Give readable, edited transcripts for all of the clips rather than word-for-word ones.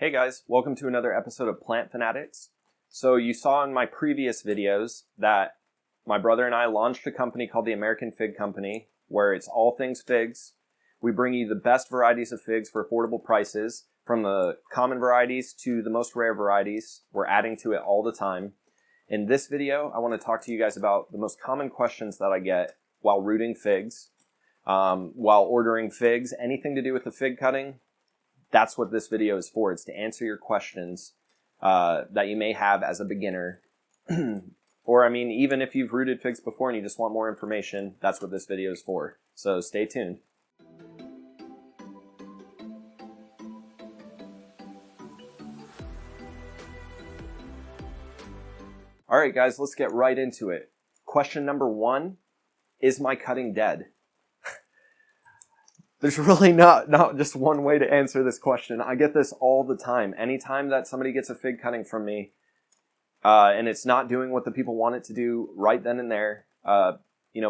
Hey guys, welcome to another episode of Plant Fanatics. So you saw in my previous videos that my brother and I launched a company called the American Fig Company, where it's all things figs. We bring you the best varieties of figs for affordable prices, from the common varieties to the most rare varieties. We're adding to it all the time. In this video, I want to talk to you guys about the most common questions that I get while rooting figs, while ordering figs, anything to do with the fig cutting. That's what this video is for. It's to answer your questions that you may have as a beginner. Or, even if you've rooted figs before and you just want more information, that's what this video is for. So stay tuned. All right, guys, let's get right into it. Question number 1, is my cutting dead? There's really not just one way to answer this question. I get this all the time. Anytime that somebody gets a fig cutting from me, and it's not doing what the people want it to do right then and there,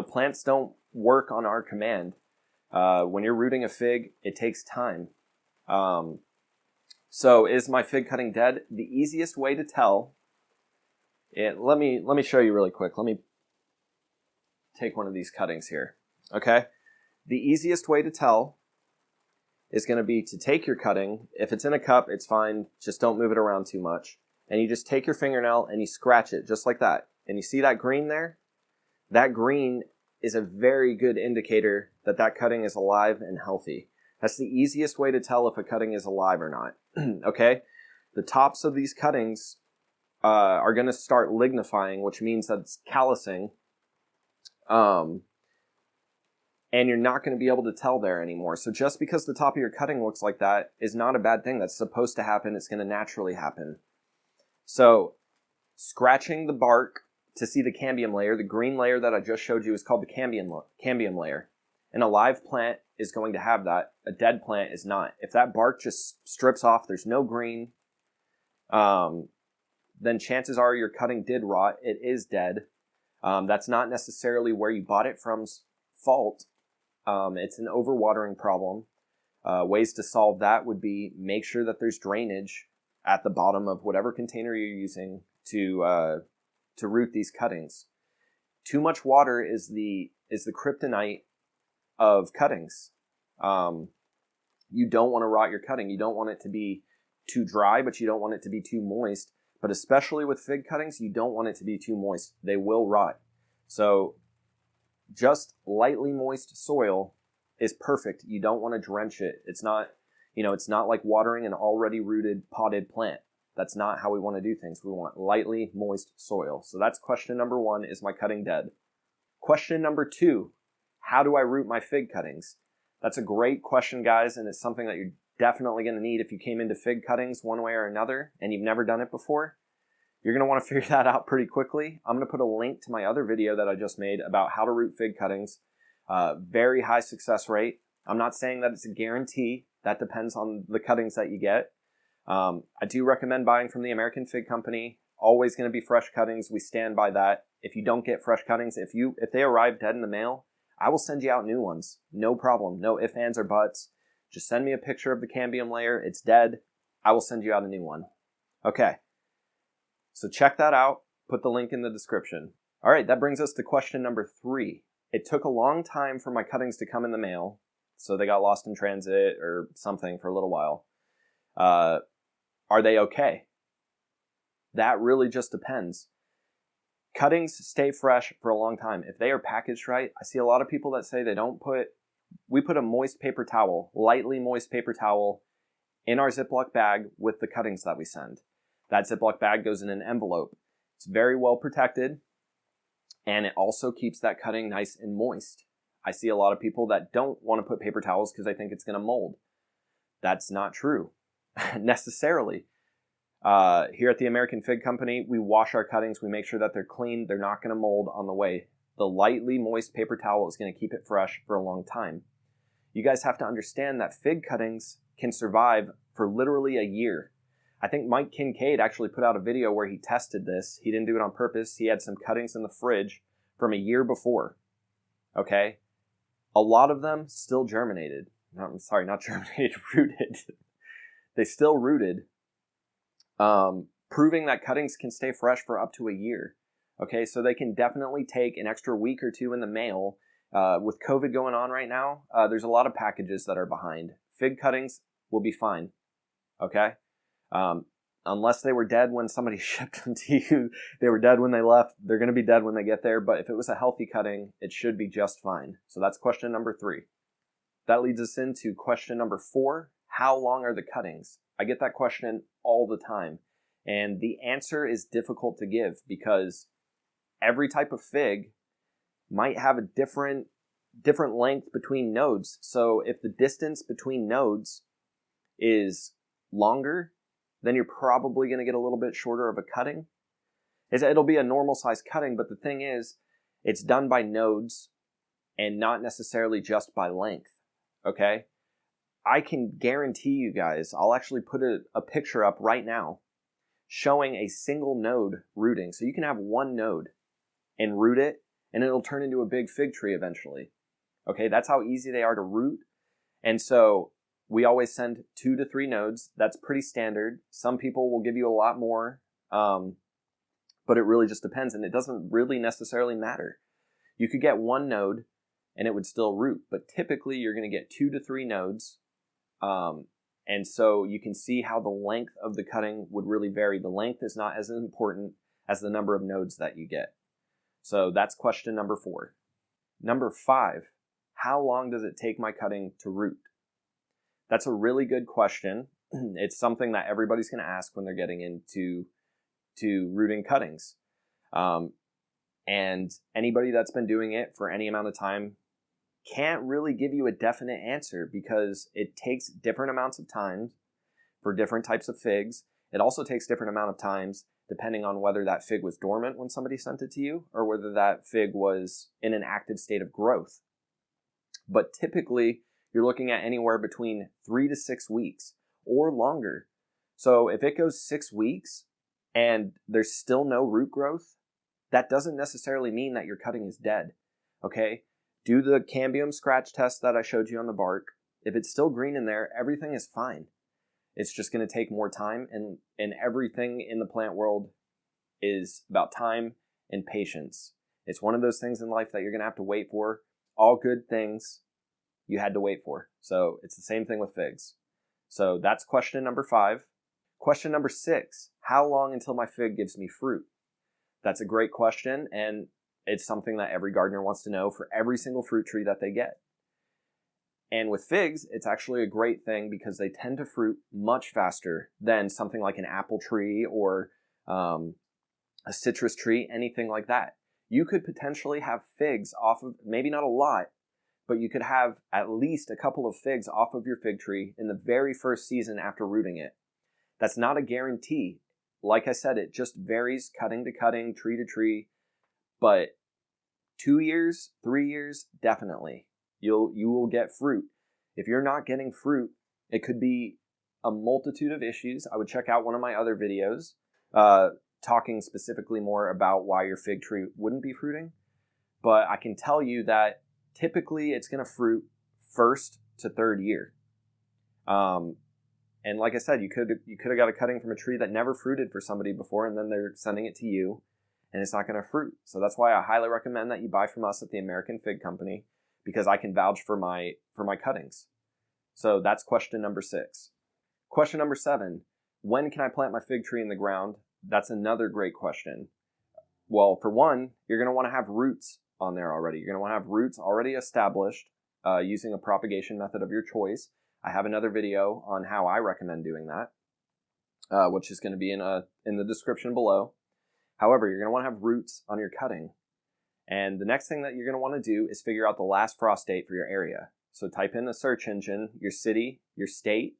plants don't work on our command. When you're rooting a fig, it takes time. So is my fig cutting dead? The easiest way to tell, let me show you really quick. Let me take one of these cuttings here, okay? The easiest way to tell is going to be to take your cutting. If it's in a cup, it's fine. Just don't move it around too much. And you just take your fingernail and you scratch it just like that. And you see that green there? That green is a very good indicator that that cutting is alive and healthy. That's the easiest way to tell if a cutting is alive or not. Okay? The tops of these cuttings are going to start lignifying, which means that it's callousing. And you're not going to be able to tell there anymore. So just because the top of your cutting looks like that is not a bad thing. That's supposed to happen. It's going to naturally happen. So scratching the bark to see the cambium layer, the green layer that I just showed you is called the cambium layer. An alive plant is going to have that. A dead plant is not. If that bark just strips off, there's no green, then chances are your cutting did rot. It is dead. That's not necessarily where you bought it from's fault. It's an overwatering problem. Ways to solve that would be make sure that there's drainage at the bottom of whatever container you're using to root these cuttings. Too much water is the kryptonite of cuttings. You don't want to rot your cutting. You don't want it to be too dry, but you don't want it to be too moist. But especially with fig cuttings, you don't want it to be too moist. They will rot. So just lightly moist soil is perfect. You don't want to drench it. It's not like watering an already rooted potted plant. That's not how we want to do things. We want lightly moist soil. So that's question number 1, is my cutting dead? Question number 2, how do I root my fig cuttings? That's a great question, guys, and it's something that you're definitely going to need if you came into fig cuttings one way or another and you've never done it before. You're going to want to figure that out pretty quickly. I'm going to put a link to my other video that I just made about how to root fig cuttings. Very high success rate. I'm not saying that it's a guarantee. That depends on the cuttings that you get. I do recommend buying from the American Fig Company. Always going to be fresh cuttings. We stand by that. If you don't get fresh cuttings, if they arrive dead in the mail, I will send you out new ones. No problem. No ifs, ands, or buts. Just send me a picture of the cambium layer. It's dead. I will send you out a new one. Okay. So check that out. Put the link in the description. All right, that brings us to question number 3. It took a long time for my cuttings to come in the mail, so they got lost in transit or something for a little while. Are they okay? That really just depends. Cuttings stay fresh for a long time. If they are packaged right, I see a lot of people that say we put a moist paper towel, lightly moist paper towel, in our Ziploc bag with the cuttings that we send. That Ziploc bag goes in an envelope. It's very well protected, and it also keeps that cutting nice and moist. I see a lot of people that don't want to put paper towels because they think it's going to mold. That's not true, necessarily. Here at the American Fig Company, we wash our cuttings. We make sure that they're clean. They're not going to mold on the way. The lightly moist paper towel is going to keep it fresh for a long time. You guys have to understand that fig cuttings can survive for literally a year. I think Mike Kincaid actually put out a video where he tested this. He didn't do it on purpose. He had some cuttings in the fridge from a year before. Okay? A lot of them still germinated. No, I'm sorry, not germinated, rooted. They still rooted Proving that cuttings can stay fresh for up to a year. Okay, so they can definitely take an extra week or two in the mail. With COVID going on right now, there's a lot of packages that are behind. Fig cuttings will be fine. Okay? Unless they were dead when somebody shipped them to you, they were dead when they left, they're going to be dead when they get there. But if it was a healthy cutting, it should be just fine. So that's question number 3. That leads us into question number 4. How long are the cuttings? I get that question all the time. And the answer is difficult to give because every type of fig might have a different length between nodes. So if the distance between nodes is longer, then you're probably going to get a little bit shorter of a cutting. It'll be a normal size cutting, but the thing is, it's done by nodes and not necessarily just by length, okay? I can guarantee you guys, I'll actually put a picture up right now showing a single node rooting. So you can have one node and root it, and it'll turn into a big fig tree eventually. Okay, that's how easy they are to root. And so we always send 2 to 3 nodes. That's pretty standard. Some people will give you a lot more, but it really just depends, and it doesn't really necessarily matter. You could get one node, and it would still root, but typically you're going to get 2 to 3 nodes, and so you can see how the length of the cutting would really vary. The length is not as important as the number of nodes that you get. So that's question number 4. Number 5, how long does it take my cutting to root? That's a really good question. It's something that everybody's going to ask when they're getting into rooting cuttings. And anybody that's been doing it for any amount of time can't really give you a definite answer because it takes different amounts of time for different types of figs. It also takes different amount of times depending on whether that fig was dormant when somebody sent it to you or whether that fig was in an active state of growth. But typically, you're looking at anywhere between 3 to 6 weeks or longer. So if it goes 6 weeks and there's still no root growth, that doesn't necessarily mean that your cutting is dead. Okay? Do the cambium scratch test that I showed you on the bark. If it's still green in there, everything is fine. It's just going to take more time, and everything in the plant world is about time and patience. It's one of those things in life that you're going to have to wait for. All good things you had to wait for. So it's the same thing with figs. So that's question number 5. Question number 6, how long until my fig gives me fruit? That's a great question, and it's something that every gardener wants to know for every single fruit tree that they get. And with figs, it's actually a great thing because they tend to fruit much faster than something like an apple tree or a citrus tree, anything like that. You could potentially have figs off of, maybe not a lot, but you could have at least a couple of figs off of your fig tree in the very first season after rooting it. That's not a guarantee. Like I said, it just varies cutting to cutting, tree to tree, but 2 years, 3 years, definitely. You will get fruit. If you're not getting fruit, it could be a multitude of issues. I would check out one of my other videos talking specifically more about why your fig tree wouldn't be fruiting. But I can tell you that typically it's going to fruit 1st to 3rd year. And like I said, you could have got a cutting from a tree that never fruited for somebody before, and then they're sending it to you, and it's not going to fruit. So that's why I highly recommend that you buy from us at the American Fig Company, because I can vouch for my cuttings. So that's question number 6. Question number 7, when can I plant my fig tree in the ground? That's another great question. Well, for one, you're going to want to have roots on there already. You're going to want to have roots already established using a propagation method of your choice. I have another video on how I recommend doing that, which is going to be in the description below. However, you're going to want to have roots on your cutting. And the next thing that you're going to want to do is figure out the last frost date for your area. So type in the search engine, your city, your state,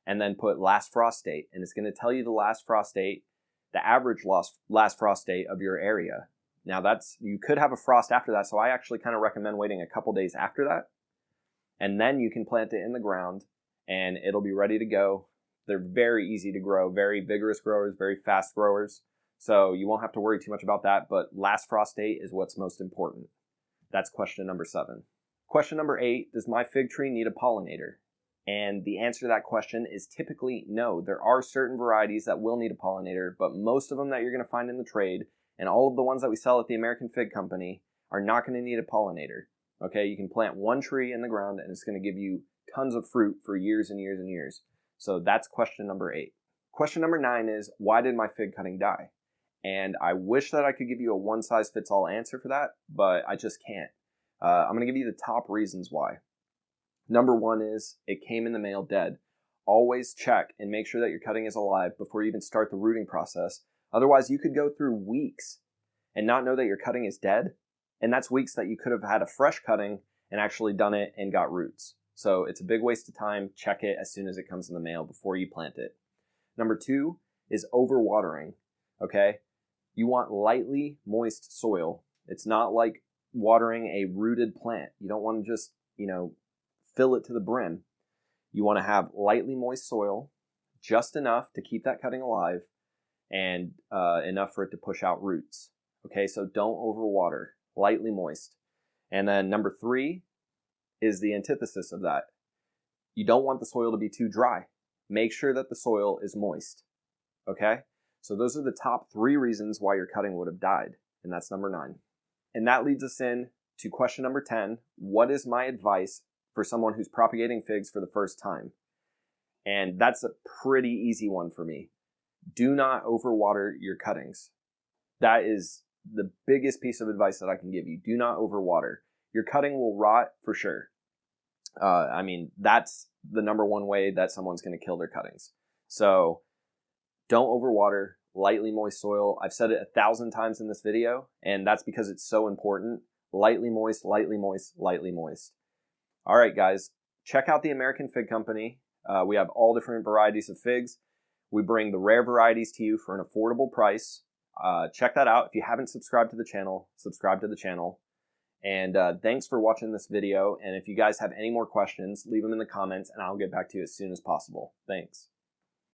and then put last frost date. And it's going to tell you the last frost date, the average last frost date of your area. Now you could have a frost after that, so I actually kind of recommend waiting a couple days after that. And then you can plant it in the ground, and it'll be ready to go. They're very easy to grow, very vigorous growers, very fast growers. So you won't have to worry too much about that, but last frost date is what's most important. That's question number 7. Question number 8, does my fig tree need a pollinator? And the answer to that question is typically no. There are certain varieties that will need a pollinator, but most of them that you're going to find in the trade, and all of the ones that we sell at the American Fig Company, are not going to need a pollinator. Okay, you can plant one tree in the ground and it's going to give you tons of fruit for years and years and years. So that's question number 8. Question number 9 is, why did my fig cutting die? And I wish that I could give you a one-size-fits-all answer for that, but I just can't. I'm going to give you the top reasons why. Number 1 is, it came in the mail dead. Always check and make sure that your cutting is alive before you even start the rooting process. Otherwise, you could go through weeks and not know that your cutting is dead. And that's weeks that you could have had a fresh cutting and actually done it and got roots. So it's a big waste of time. Check it as soon as it comes in the mail before you plant it. Number 2 is overwatering. Okay? You want lightly moist soil. It's not like watering a rooted plant. You don't want to just, fill it to the brim. You want to have lightly moist soil, just enough to keep that cutting alive, and enough for it to push out roots. Okay, so don't overwater. Lightly moist. And then number 3 is the antithesis of that. You don't want the soil to be too dry. Make sure that the soil is moist. Okay? So those are the top 3 reasons why your cutting would have died. And that's number 9. And that leads us in to question number 10. What is my advice for someone who's propagating figs for the first time? And that's a pretty easy one for me. Do not overwater your cuttings. That is the biggest piece of advice that I can give you. Do not overwater. Your cutting will rot for sure. That's the number 1 way that someone's going to kill their cuttings. So don't overwater. Lightly moist soil. I've said it 1,000 times in this video, and that's because it's so important. Lightly moist, lightly moist, lightly moist. All right, guys, check out the American Fig Company. We have all different varieties of figs. We bring the rare varieties to you for an affordable price. Check that out. If you haven't subscribed to the channel, subscribe to the channel. And thanks for watching this video. And if you guys have any more questions, leave them in the comments and I'll get back to you as soon as possible. Thanks.